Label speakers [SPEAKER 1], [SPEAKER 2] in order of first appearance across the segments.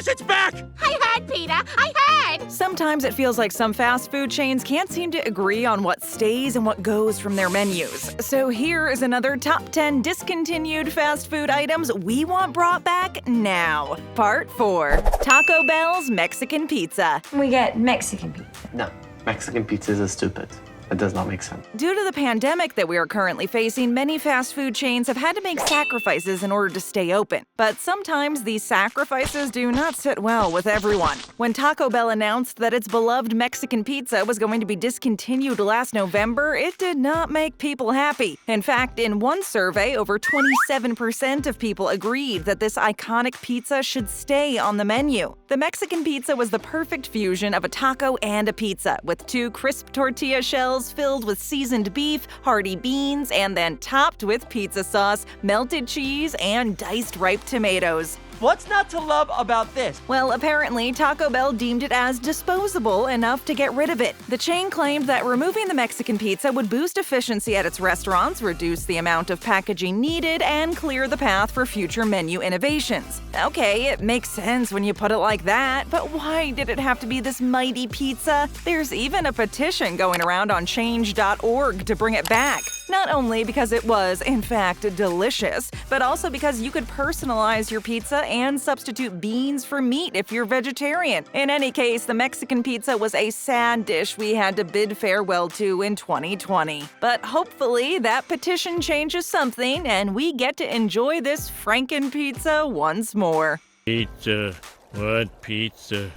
[SPEAKER 1] Yes, it's back!
[SPEAKER 2] I heard, Peter. I heard!
[SPEAKER 3] Sometimes it feels like some fast food chains can't seem to agree on what stays and what goes from their menus. So here is another top 10 discontinued fast food items we want brought back now. Part 4. Taco Bell's Mexican Pizza.
[SPEAKER 4] We get Mexican pizza.
[SPEAKER 5] No, Mexican pizzas are stupid. It does not make sense.
[SPEAKER 3] Due to the pandemic that we are currently facing, many fast food chains have had to make sacrifices in order to stay open. But sometimes these sacrifices do not sit well with everyone. When Taco Bell announced that its beloved Mexican pizza was going to be discontinued last November, it did not make people happy. In fact, in one survey, over 27% of people agreed that this iconic pizza should stay on the menu. The Mexican pizza was the perfect fusion of a taco and a pizza, with 2 crisp tortilla shells filled with seasoned beef, hearty beans, and then topped with pizza sauce, melted cheese, and diced ripe tomatoes.
[SPEAKER 1] What's not to love about this?
[SPEAKER 3] Well, apparently, Taco Bell deemed it as disposable enough to get rid of it. The chain claimed that removing the Mexican pizza would boost efficiency at its restaurants, reduce the amount of packaging needed, and clear the path for future menu innovations. Okay, it makes sense when you put it like that, but why did it have to be this mighty pizza? There's even a petition going around on change.org to bring it back. Not only because it was, in fact, delicious, but also because you could personalize your pizza and substitute beans for meat if you're vegetarian. In any case, the Mexican pizza was a sad dish we had to bid farewell to in 2020. But hopefully that petition changes something and we get to enjoy this Franken pizza once more.
[SPEAKER 6] Pizza. What pizza?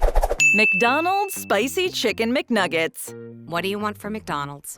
[SPEAKER 3] McDonald's Spicy Chicken McNuggets.
[SPEAKER 2] What do you want from McDonald's?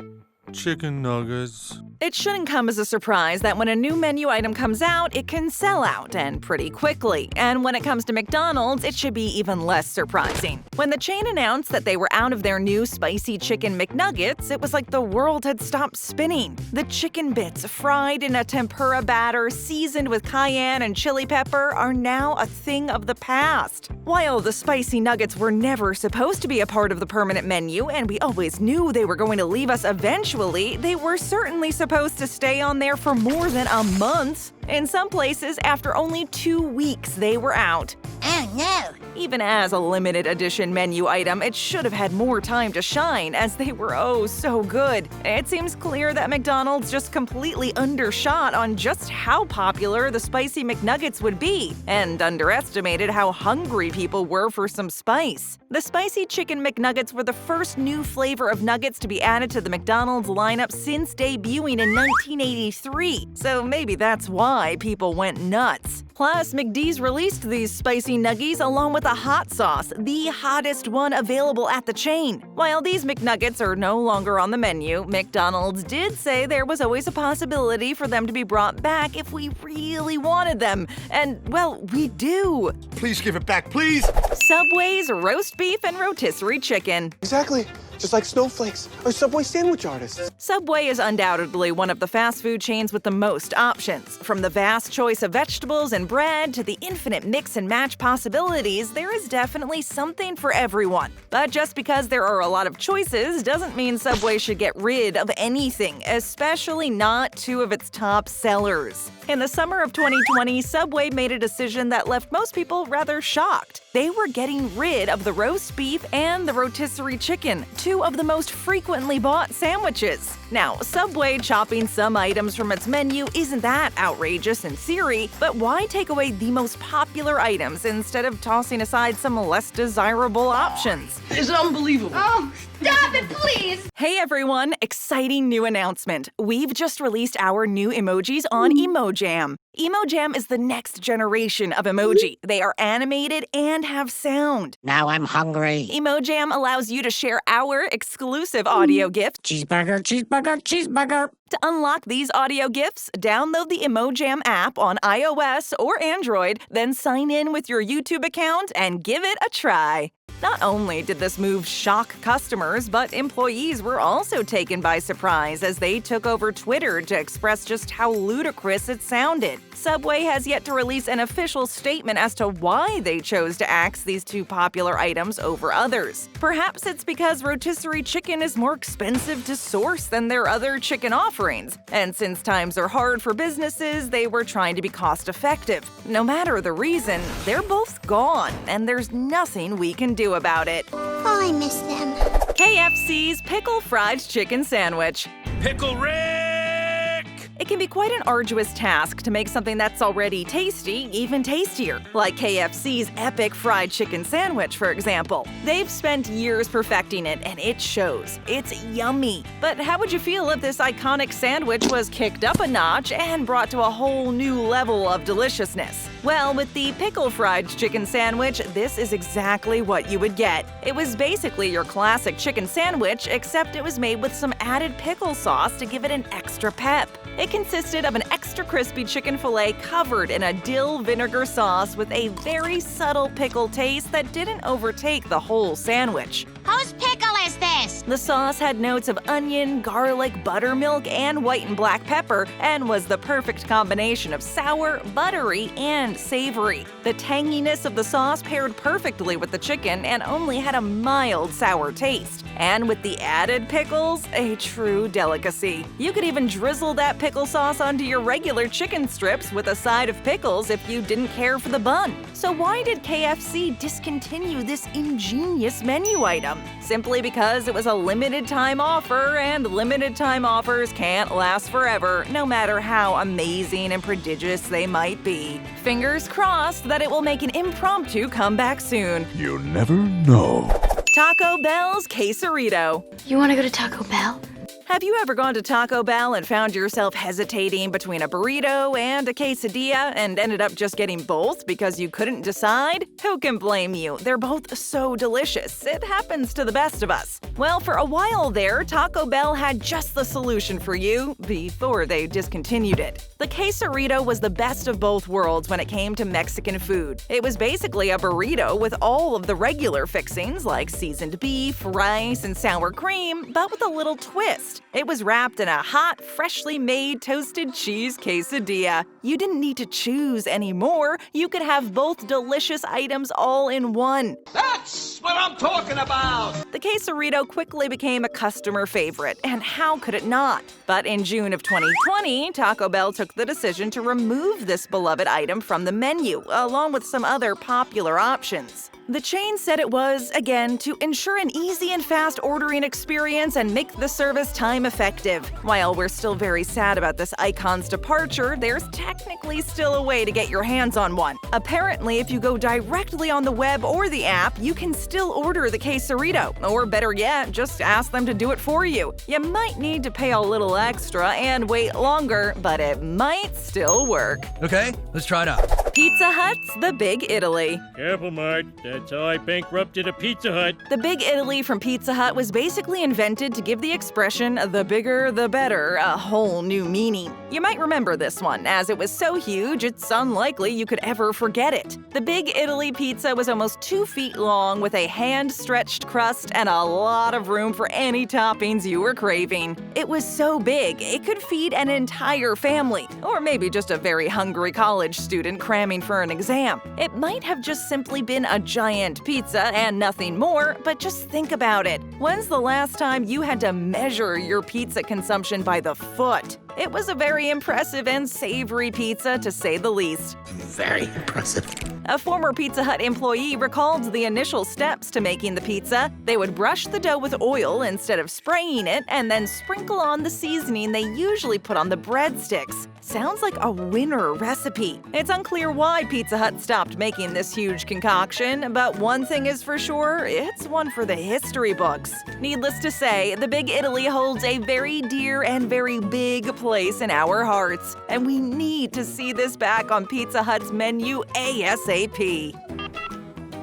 [SPEAKER 7] Chicken nuggets.
[SPEAKER 3] It shouldn't come as a surprise that when a new menu item comes out, it can sell out, and pretty quickly. And when it comes to McDonald's, it should be even less surprising. When the chain announced that they were out of their new spicy chicken McNuggets, it was like the world had stopped spinning. The chicken bits, fried in a tempura batter, seasoned with cayenne and chili pepper, are now a thing of the past. While the spicy nuggets were never supposed to be a part of the permanent menu, and we always knew they were going to leave us eventually, they were certainly supposed to stay on there for more than a month. In some places, after only 2 weeks, they were out.
[SPEAKER 2] Oh, no.
[SPEAKER 3] Even as a limited edition menu item, it should have had more time to shine, as they were oh so good. It seems clear that McDonald's just completely undershot on just how popular the spicy McNuggets would be, and underestimated how hungry people were for some spice. The spicy chicken McNuggets were the first new flavor of nuggets to be added to the McDonald's lineup since debuting in 1983, so maybe that's why people went nuts. Plus, McD's released these spicy nuggies along with a hot sauce, the hottest one available at the chain. While these McNuggets are no longer on the menu, McDonald's did say there was always a possibility for them to be brought back if we really wanted them. And, well, we do.
[SPEAKER 7] Please give it back, please!
[SPEAKER 3] Subway's roast beef and rotisserie chicken.
[SPEAKER 8] Exactly. Just like snowflakes or Subway sandwich artists.
[SPEAKER 3] Subway is undoubtedly one of the fast food chains with the most options. From the vast choice of vegetables and bread to the infinite mix and match possibilities, there is definitely something for everyone. But just because there are a lot of choices doesn't mean Subway should get rid of anything, especially not 2 of its top sellers. In the summer of 2020, Subway made a decision that left most people rather shocked. They were getting rid of the roast beef and the rotisserie chicken, 2 of the most frequently bought sandwiches. Now, Subway chopping some items from its menu isn't that outrageous in theory, but why take away the most popular items instead of tossing aside some less desirable options?
[SPEAKER 1] It's unbelievable.
[SPEAKER 2] Oh, stop it, please!
[SPEAKER 3] Hey everyone, exciting new announcement. We've just released our new emojis on Emojam. Emojam is the next generation of emoji. They are animated and have sound.
[SPEAKER 9] Now I'm hungry.
[SPEAKER 3] Emojam allows you to share our exclusive audio gift.
[SPEAKER 9] Cheeseburger, cheeseburger, cheeseburger.
[SPEAKER 3] To unlock these audio gifts, download the Emojam app on iOS or Android, then sign in with your YouTube account and give it a try. Not only did this move shock customers, but employees were also taken by surprise as they took over Twitter to express just how ludicrous it sounded. Subway has yet to release an official statement as to why they chose to axe these two popular items over others. Perhaps it's because rotisserie chicken is more expensive to source than their other chicken offerings, and since times are hard for businesses, they were trying to be cost-effective. No matter the reason, they're both gone, and there's nothing we can do about it.
[SPEAKER 2] Oh, I miss them.
[SPEAKER 3] KFC's Pickle Fried Chicken Sandwich.
[SPEAKER 6] Pickle Rick!
[SPEAKER 3] It can be quite an arduous task to make something that's already tasty even tastier, like KFC's epic fried chicken sandwich, for example. They've spent years perfecting it, and it shows. It's yummy. But how would you feel if this iconic sandwich was kicked up a notch and brought to a whole new level of deliciousness? Well, with the Pickle Fried Chicken Sandwich, this is exactly what you would get. It was basically your classic chicken sandwich, except it was made with some added pickle sauce to give it an extra pep. It consisted of an extra crispy chicken fillet covered in a dill vinegar sauce with a very subtle pickle taste that didn't overtake the whole sandwich.
[SPEAKER 2] Whose pickle is this?
[SPEAKER 3] The sauce had notes of onion, garlic, buttermilk, and white and black pepper, and was the perfect combination of sour, buttery, and savory. The tanginess of the sauce paired perfectly with the chicken and only had a mild sour taste. And with the added pickles, a true delicacy. You could even drizzle that pickle sauce onto your regular chicken strips with a side of pickles if you didn't care for the bun. So why did KFC discontinue this ingenious menu item? Simply because it was a limited time offer, and limited time offers can't last forever, no matter how amazing and prodigious they might be. Fingers crossed that it will make an impromptu comeback soon.
[SPEAKER 7] You never know.
[SPEAKER 3] Taco Bell's Quesarito.
[SPEAKER 2] You want to go to Taco Bell?
[SPEAKER 3] Have you ever gone to Taco Bell and found yourself hesitating between a burrito and a quesadilla and ended up just getting both because you couldn't decide? Who can blame you? They're both so delicious. It happens to the best of us. Well, for a while there, Taco Bell had just the solution for you before they discontinued it. The quesarito was the best of both worlds when it came to Mexican food. It was basically a burrito with all of the regular fixings like seasoned beef, rice, and sour cream, but with a little twist. It was wrapped in a hot, freshly made toasted cheese quesadilla. You didn't need to choose anymore. You could have both delicious items all in one.
[SPEAKER 1] That's what I'm talking about!
[SPEAKER 3] The quesarito quickly became a customer favorite, and how could it not? But in June of 2020, Taco Bell took the decision to remove this beloved item from the menu, along with some other popular options. The chain said it was, again, to ensure an easy and fast ordering experience and make the service time effective. While we're still very sad about this icon's departure, there's technically still a way to get your hands on one. Apparently, if you go directly on the web or the app, you can still order the quesarito, or better yet, just ask them to do it for you. You might need to pay a little extra and wait longer, but it might still work.
[SPEAKER 4] Okay, let's try it out.
[SPEAKER 3] Pizza Hut's The Big Italy.
[SPEAKER 6] Careful, Mart. That's how I bankrupted a Pizza Hut.
[SPEAKER 3] The Big Italy from Pizza Hut was basically invented to give the expression, the bigger the better, a whole new meaning. You might remember this one, as it was so huge it's unlikely you could ever forget it. The Big Italy pizza was almost 2 feet long with a hand-stretched crust and a lot of room for any toppings you were craving. It was so big, it could feed an entire family, or maybe just a very hungry college student cramming for an exam. It might have just simply been a giant pizza and nothing more, but just think about it. When's the last time you had to measure your pizza consumption by the foot? It was a very impressive and savory pizza, to say the least.
[SPEAKER 8] Very impressive.
[SPEAKER 3] A former Pizza Hut employee recalled the initial steps to making the pizza. They would brush the dough with oil instead of spraying it, and then sprinkle on the seasoning they usually put on the breadsticks. Sounds like a winner recipe. It's unclear why Pizza Hut stopped making this huge concoction, but one thing is for sure, it's one for the history books. Needless to say, the Big Italy holds a very dear and very big place in our hearts, and we need to see this back on Pizza Hut's menu ASAP.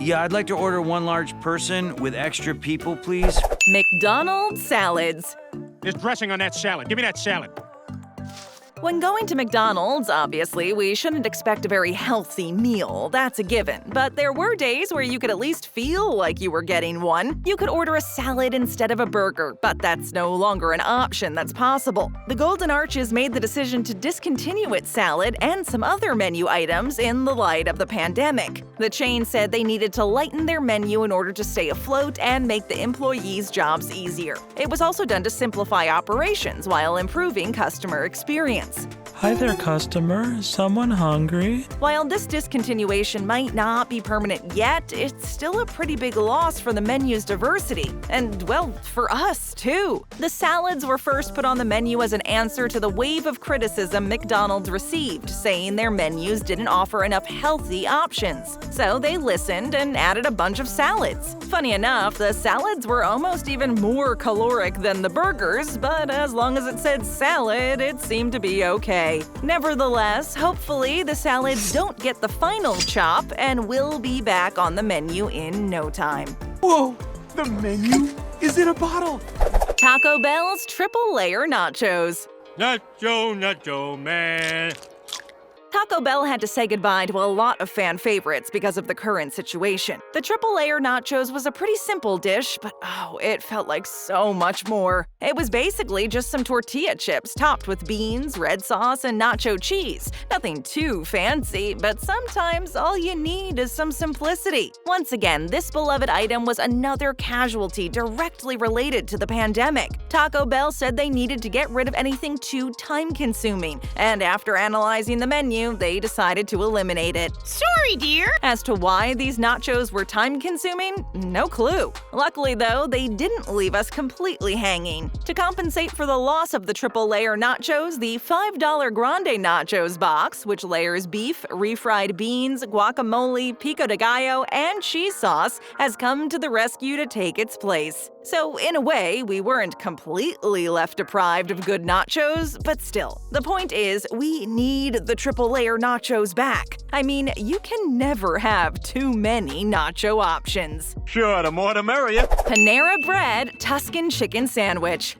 [SPEAKER 10] Yeah, I'd like to order one large person with extra people, please.
[SPEAKER 3] McDonald's salads.
[SPEAKER 11] There's dressing on that salad. Give me that salad.
[SPEAKER 3] When going to McDonald's, obviously, we shouldn't expect a very healthy meal, that's a given. But there were days where you could at least feel like you were getting one. You could order a salad instead of a burger, but that's no longer an option that's possible. The Golden Arches made the decision to discontinue its salad and some other menu items in the light of the pandemic. The chain said they needed to lighten their menu in order to stay afloat and make the employees' jobs easier. It was also done to simplify operations while improving customer experience.
[SPEAKER 11] Hi there, customer. Someone hungry?
[SPEAKER 3] While this discontinuation might not be permanent yet, it's still a pretty big loss for the menu's diversity. And, well, for us, too. The salads were first put on the menu as an answer to the wave of criticism McDonald's received, saying their menus didn't offer enough healthy options. So they listened and added a bunch of salads. Funny enough, the salads were almost even more caloric than the burgers, but as long as it said salad, it seemed to be okay. Nevertheless, hopefully the salads don't get the final chop and will be back on the menu in no time.
[SPEAKER 8] Whoa, the menu is in a bottle.
[SPEAKER 3] Taco Bell's triple layer nachos.
[SPEAKER 6] Nacho, man.
[SPEAKER 3] Taco Bell had to say goodbye to a lot of fan favorites because of the current situation. The triple layer nachos was a pretty simple dish, but it felt like so much more. It was basically just some tortilla chips topped with beans, red sauce, and nacho cheese. Nothing too fancy, but sometimes all you need is some simplicity. Once again, this beloved item was another casualty directly related to the pandemic. Taco Bell said they needed to get rid of anything too time-consuming, and after analyzing the menu, they decided to eliminate it.
[SPEAKER 2] Sorry, dear.
[SPEAKER 3] As to why these nachos were time-consuming, no clue. Luckily, though, they didn't leave us completely hanging. To compensate for the loss of the triple-layer nachos, the $5 Grande Nachos box, which layers beef, refried beans, guacamole, pico de gallo, and cheese sauce, has come to the rescue to take its place. So, in a way, we weren't completely left deprived of good nachos, but still. The point is, we need the triple-layer nachos back. I mean, you can never have too many nacho options.
[SPEAKER 6] Sure, the more the merrier.
[SPEAKER 3] Panera Bread Tuscan Chicken Sandwich.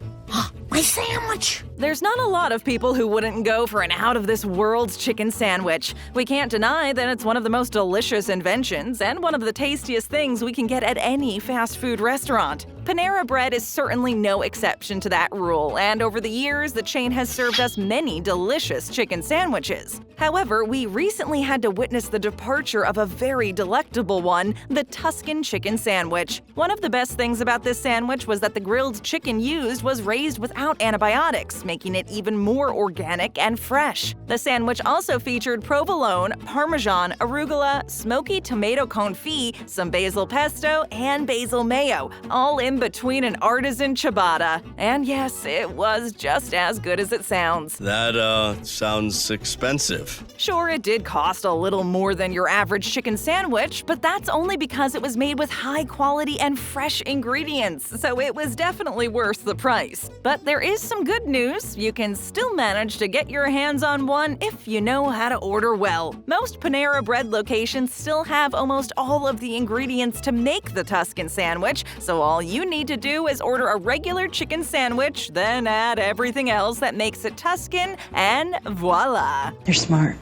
[SPEAKER 9] My sandwich!
[SPEAKER 3] There's not a lot of people who wouldn't go for an out-of-this-world chicken sandwich. We can't deny that it's one of the most delicious inventions and one of the tastiest things we can get at any fast food restaurant. Panera Bread is certainly no exception to that rule, and over the years, the chain has served us many delicious chicken sandwiches. However, we recently had to witness the departure of a very delectable one, the Tuscan chicken sandwich. One of the best things about this sandwich was that the grilled chicken used was raised without antibiotics, making it even more organic and fresh. The sandwich also featured provolone, parmesan, arugula, smoky tomato confit, some basil pesto, and basil mayo, all in between an artisan ciabatta. And yes, it was just as good as it sounds.
[SPEAKER 1] That, sounds expensive.
[SPEAKER 3] Sure, it did cost a little more than your average chicken sandwich, but that's only because it was made with high quality and fresh ingredients, so it was definitely worth the price. But there is some good news. You can still manage to get your hands on one if you know how to order well. Most Panera Bread locations still have almost all of the ingredients to make the Tuscan sandwich, so all you need to do is order a regular chicken sandwich, then add everything else that makes it Tuscan, and voila!
[SPEAKER 9] You're smart.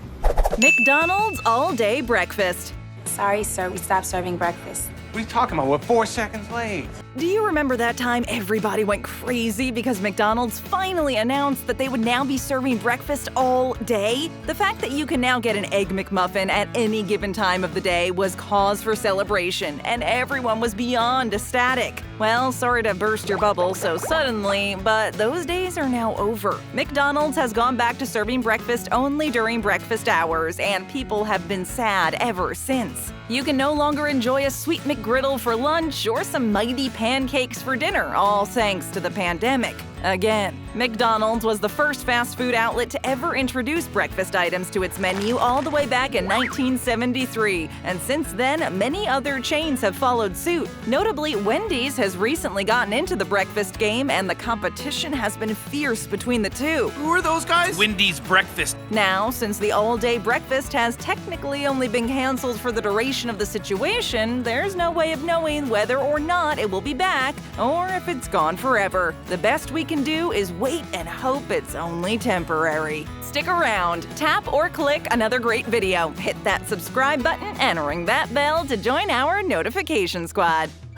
[SPEAKER 3] McDonald's all-day breakfast.
[SPEAKER 12] Sorry, sir, we stopped serving breakfast.
[SPEAKER 8] What are you talking about? We're 4 seconds late.
[SPEAKER 3] Do you remember that time everybody went crazy because McDonald's finally announced that they would now be serving breakfast all day? The fact that you can now get an Egg McMuffin at any given time of the day was cause for celebration, and everyone was beyond ecstatic. Well, sorry to burst your bubble so suddenly, but those days are now over. McDonald's has gone back to serving breakfast only during breakfast hours, and people have been sad ever since. You can no longer enjoy a sweet McGriddle for lunch or some mighty pancakes for dinner, all thanks to the pandemic. Again, McDonald's was the first fast food outlet to ever introduce breakfast items to its menu all the way back in 1973, and since then, many other chains have followed suit. Notably, Wendy's has recently gotten into the breakfast game, and the competition has been fierce between the two.
[SPEAKER 8] Who are those guys?
[SPEAKER 4] Wendy's breakfast.
[SPEAKER 3] Now, since the all-day breakfast has technically only been canceled for the duration of the situation, there's no way of knowing whether or not it will be back, or if it's gone forever. The best we can can do is wait and hope it's only temporary. Stick around, tap or click another great video, hit that subscribe button, and ring that bell to join our notification squad.